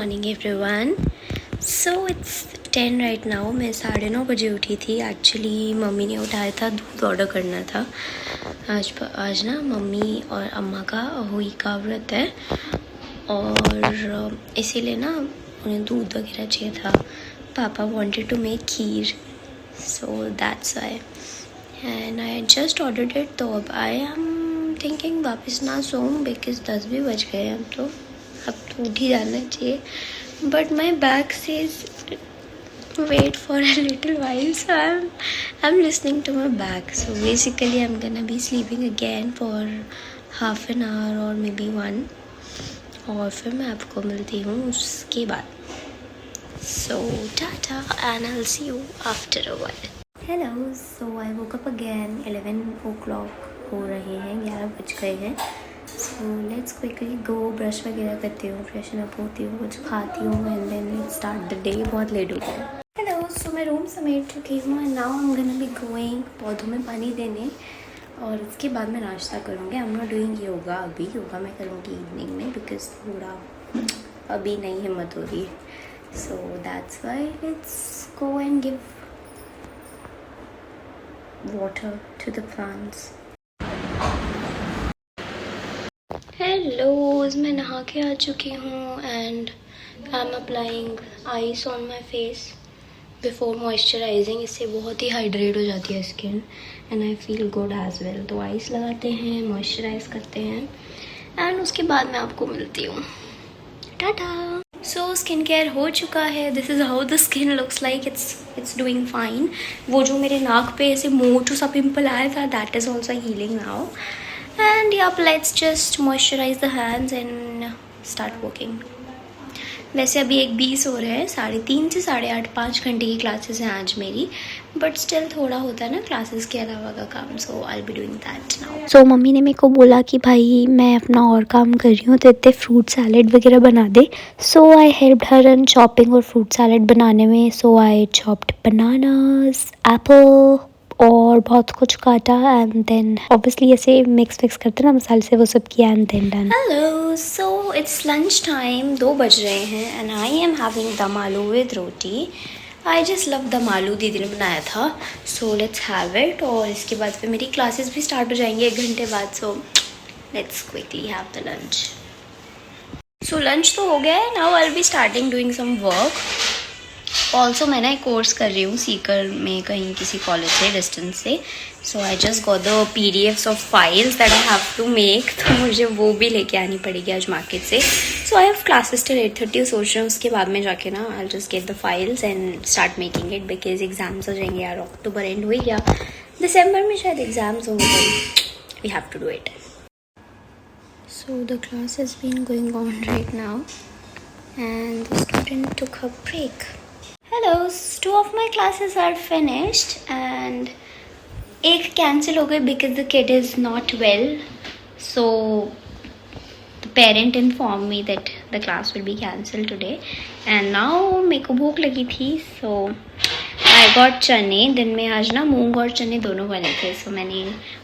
Morning everyone. So it's 10 right now. मैं 9:30 बजे उठी थी। एक्चुअली मम्मी ने उठाया था, दूध ऑर्डर करना था। आज ना मम्मी और अम्मा का अहोई का व्रत है और इसीलिए ना उन्हें दूध वगैरह चाहिए था। पापा wanted to make kheer, so that's why and I just ordered it. तो अब आई एम थिंकिंग वापस ना सोऊं बिकॉज 10 भी बज गए हैं। तो अब तो उठ ही जाना चाहिए, but my back says wait for a little while, so I'm listening to my back. So basically I'm gonna be sleeping again for half an hour or maybe 1, और फिर मैं आपको मिलती हूँ उसके बाद। So tata and I'll see you after a while. Hello, so I woke up again. 11 o'clock हो रहे हैं, 11 बज गए हैं। सो लेट्स क्विकली गो। ब्रश वगैरह करती हूँ, फ्रेशन अप होती हूँ, कुछ खाती हूँ and then let's start the day. बहुत लेट हो गया। हेलो, सो मैं रूम समेट चुकी हूँ and now I am gonna be going पौधों में पानी देने, और उसके बाद मैं नाश्ता करूँगी। I am not doing yoga अभी। योगा मैं करूँगी इवनिंग में बिकॉज थोड़ा अभी नहीं हिम्मत हो रही है। So that's why let's go and give water to the plants. Hello, मैं नहा के आ चुकी हूँ and I am applying ice on my face before moisturising. इससे बहुत ही हाइड्रेट हो जाती है skin and I feel good as well. तो आइस लगाते हैं, मॉइस्चराइज करते हैं एंड उसके बाद मैं आपको मिलती हूँ। टाटा। सो स्किन केयर हो चुका है। This is how the skin looks like. It's doing fine. वो जो मेरे नाक पे ऐसे मोटू सा पिम्पल आया था, that is also healing now. And yep, let's just moisturize the hands and start working. वैसे अभी 1:20 हो रहे हैं, 3:30 से 8:30 5 घंटे की क्लासेस हैं आज मेरी, बट स्टिल थोड़ा होता है ना क्लासेस के अलावा का काम। So I be doing that now. So mummy ने मेरे को बोला कि भाई मैं अपना और काम कर रही हूँ तो इतने फ्रूट सैलेड वगैरह बना दे। So I helped her in chopping और फ्रूट सैलेड बनाने में। So I chopped bananas, apple और बहुत कुछ काटा एंड देन ऑब्वियसली ऐसे मिक्स करते ना मसाले से, वो सब किया and then done. Hello, so it's lunch time. 2 बज रहे हैं एंड आई एम हैविंग दम आलू with roti. I just love them आलू, दीदी ने बनाया था। सो लेट्स हैव इट। और इसके बाद फिर मेरी क्लासेस भी स्टार्ट हो जाएंगी 1 घंटे बाद। So let's quickly have the lunch. So lunch तो हो गया है। Now I will be starting doing some work. Also मैं ना एक कोर्स कर रही हूँ सीकर में, कहीं किसी कॉलेज से डिस्टेंस से। So I just got the PDFs of files that I have to make. तो मुझे वो भी लेके आनी पड़ेगी आज मार्केट से। So I have classes till 8:30। सोच रही हूँ उसके बाद में जाके ना I just get the files and start making it because exams हो जाएंगे यार। अक्टूबर एंड हुई या दिसंबर में शायद एग्जाम्स होंगे, we have to do it. So the class has been going on right now and the student took a break. Hello, 2 of my classes are finished and एक cancel हो गई because the kid is not well. So the parent informed me that the class will be cancelled today. And now मेरे को भूख लगी थी, so I got चने। दिन में आज ना मूंग और चने दोनों बने थे। So मैंने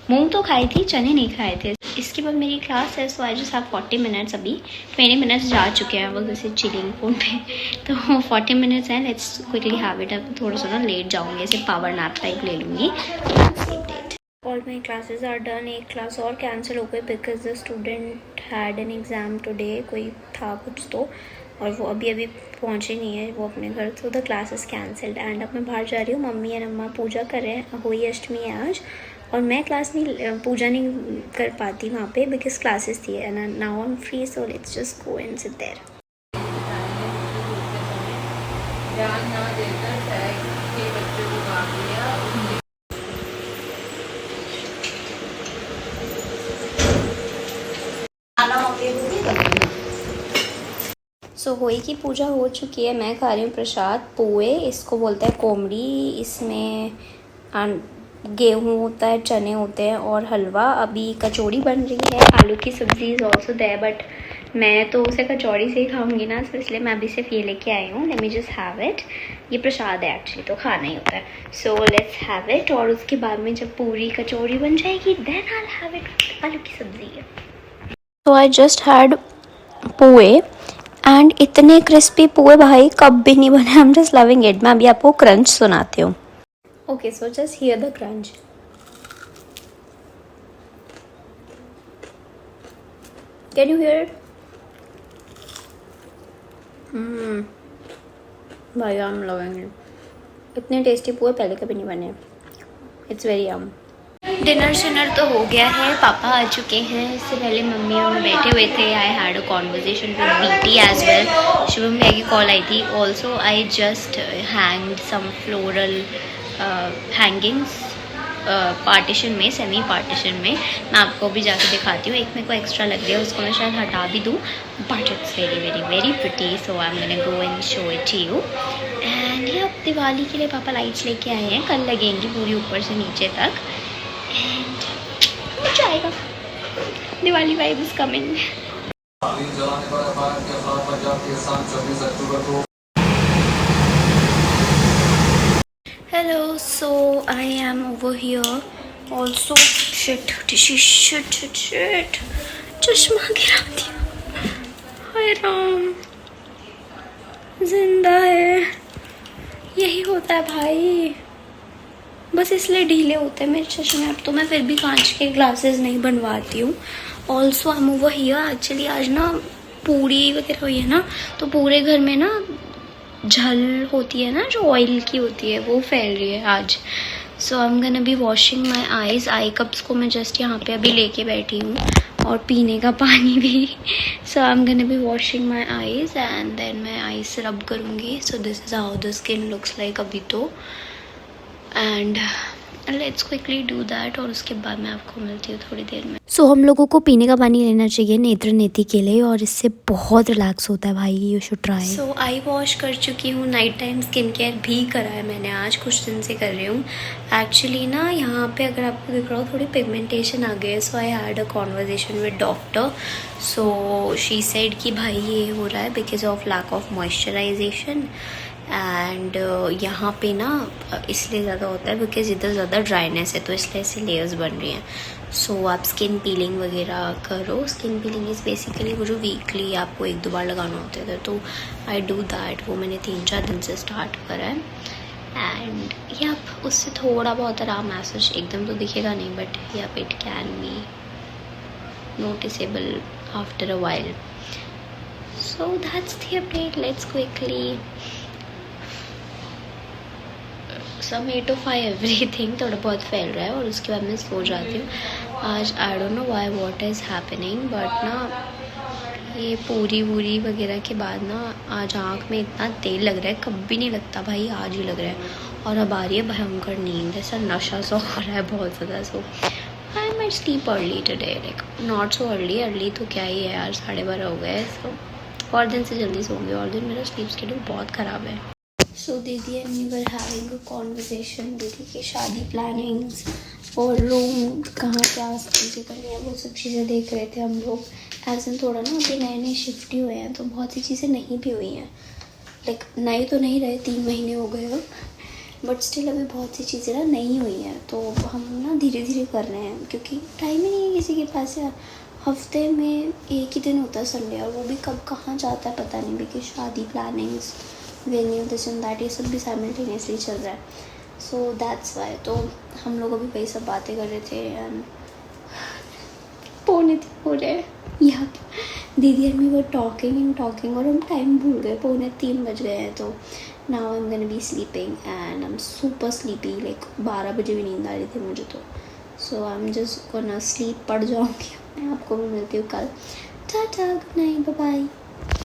मूंग तो खाई थी, चने नहीं खाए थे। इसके बाद मेरी क्लास है, so I just have 40 minutes. अभी 20 मिनट्स जा चुके हैं वो जैसे चिलिंग फोन पे, तो 40 मिनट्स हैं। Let's quickly have it. अब थोड़ा सा ना लेट जाऊँगी, ऐसे पावर नैप टाइप ले लूँगी। All my classes are done. एक क्लास और कैंसिल हो गई because the student had an exam today. कोई था कुछ तो, और वो अभी पहुँचे नहीं है वो अपने घर। तो the class is cancelled and अब मैं बाहर जा रही हूँ। मम्मी एंड अम्मा पूजा कर रहे हैं, होली अष्टमी है आज, और मैं पूजा नहीं कर पाती वहाँ पे बिकॉज क्लासेस थी and now I am free. So let's just go and sit there. So Holi की पूजा हो चुकी है। मैं खा रही हूँ प्रसाद, पोए। इसको बोलते हैं कोमड़ी। इसमें गेहूँ होता है, चने होते हैं और हलवा। अभी कचौड़ी बन रही है। आलू की सब्जी इज़ ऑल्सो देयर, बट मैं तो उसे कचौड़ी से ही खाऊंगी ना, तो इसलिए मैं अभी सिर्फ ये लेके आई हूँ। Let me just have it. ये प्रसाद है एक्चुअली, तो खाना ही होता है। So let's have it. और उसके बाद में जब पूरी कचौड़ी बन जाएगी then I will have it. आलू की सब्जी है। So I just had poha and इतने क्रिस्पी पोहे भाई कब भी नहीं बने. I am just loving it. मैं अभी आपको क्रंच सुनाती हूँ. Okay so just hear the crunch. Can you here it? भाई आई एम लविंग इट. इतने टेस्टी पोहे पहले कभी नहीं बने. It's very Yama. डिनर शिनर तो हो गया है. पापा आ चुके हैं. इससे पहले मम्मी और मैं बैठे हुए थे. I had a conversation with BT as well. Shubham भैया की कॉल आई थी. Also I just hanged some floral hangings partition में, सेमी पार्टीशन में. मैं आपको भी जाके दिखाती हूँ. एक मेरे को एक्स्ट्रा लग गया, उसको मैं शायद हटा भी दूँ, but it's very very very pretty. So I am gonna go and show it to you. And ये अब दिवाली के लिए पापा लाइट्स लेके आए हैं. कल लगेंगी पूरी ऊपर से नीचे तक. एंड मजा आएगा. Diwali vibe is coming. Hello, so I am over here. Also, shit. चश्मा गिरा दिया. हाय राम. जिंदा है. यही होता है भाई. बस इसलिए ढीले होते हैं मेरे चश्मे. अब तो मैं फिर भी कांच के ग्लासेस नहीं बनवाती हूँ. Also I am over here. Actually आज ना पूरी वगैरह हुई है ना, तो पूरे घर में ना झल होती है ना, जो ऑयल की होती है, वो फैल रही है आज. So I am gonna be washing my eyes. Eye cups को मैं जस्ट यहाँ पे अभी लेके बैठी हूँ, और पीने का पानी भी. So I am gonna be washing my eyes and then मैं आईज रब करूँगी. So this is how the skin looks like अभी तो. And let's quickly do that, और उसके बाद मैं आपको मिलती हूँ थोड़ी देर में. सो हम लोगों को पीने का पानी लेना चाहिए नेत्र नेति के लिए, और इससे बहुत रिलैक्स होता है भाई. You should try. So I wash कर चुकी हूँ. नाइट टाइम स्किन केयर भी करा है मैंने. आज कुछ दिन से कर रही हूँ. एक्चुअली ना यहाँ पे अगर आपको दिख रहा हो थोड़ी पिगमेंटेशन आ गई है. So I had a conversation with doctor. So she said कि भाई ये हो रहा है because of lack of moisturization. And यहाँ पे ना इसलिए ज़्यादा होता है बिकॉज इधर ज़्यादा ड्राइनेस है, तो इसलिए ऐसे लेयर्स बन रही हैं. सो आप स्किन पीलिंग वगैरह करो. स्किन पीलिंग इज़ बेसिकली वो जो वीकली आपको 1-2 बार लगाना होता है, तो आई डू दैट. वो मैंने 3-4 दिन से स्टार्ट करा है. एंड या उससे थोड़ा बहुत आराम महसूस, एकदम तो दिखेगा नहीं, but yeah it can be noticeable after a while. So that's the update. Let's quickly समेटोफाई एवरीथिंग. थोड़ा बहुत फैल रहा है, और उसके बाद मैं सो जाती हूँ. आज I don't know why what is happening, but ना ये पूरी वूरी वगैरह के बाद ना आज आँख में इतना तेल लग रहा है. कभी नहीं लगता भाई, आज ही लग रहा है. और अब आ रही है भयंकर नींद. ऐसा नशा सा हो रहा है बहुत ज़्यादा. So I might sleep early today, like not so early. Early तो क्या ही है यार, 12:30 हो गए. सो और दिन से जल्दी सोऊंगी. और दिन मेरा स्लीप शेड्यूल बहुत ख़राब है. सो दीदी and we were having a conversation. दीदी की शादी प्लानिंग्स और रूम कहाँ क्या चीज़ें करनी है, वो सब चीज़ें देख रहे थे हम लोग. एज इन थोड़ा ना अभी नए नए शिफ्ट ही हुए हैं, तो बहुत सी चीज़ें नहीं भी हुई हैं. लाइक नए तो नहीं रहे, 3 महीने हो गए अब, बट स्टिल अभी बहुत सी चीज़ें ना नहीं हुई हैं. तो हम ना धीरे धीरे कर रहे हैं, क्योंकि टाइम ही नहीं है किसी के पास यार. हफ्ते में एक ही दिन होता है संडे, और वो भी कब कहाँ जाता है पता नहीं, बिकॉज शादी plannings, venue, this and that, ये सब भी साइमल्टेनियसली चल रहा है. So that's Y. तो हम लोग अभी वही सब बातें कर रहे थे. एंड 2:45 हो रहे हैं. या दीदी एंड मी वर टॉकिंग, और हम टाइम भूल गए. 2:45 बज गए हैं. तो now I am gonna be sleeping and I am super sleepy. Like 12 बजे भी नींद आ रही थी मुझे तो. So I am just gonna sleep. पड़ जाऊँगी. मैं आपको भी मिलती हूँ कल. Tata, good night, bye bye.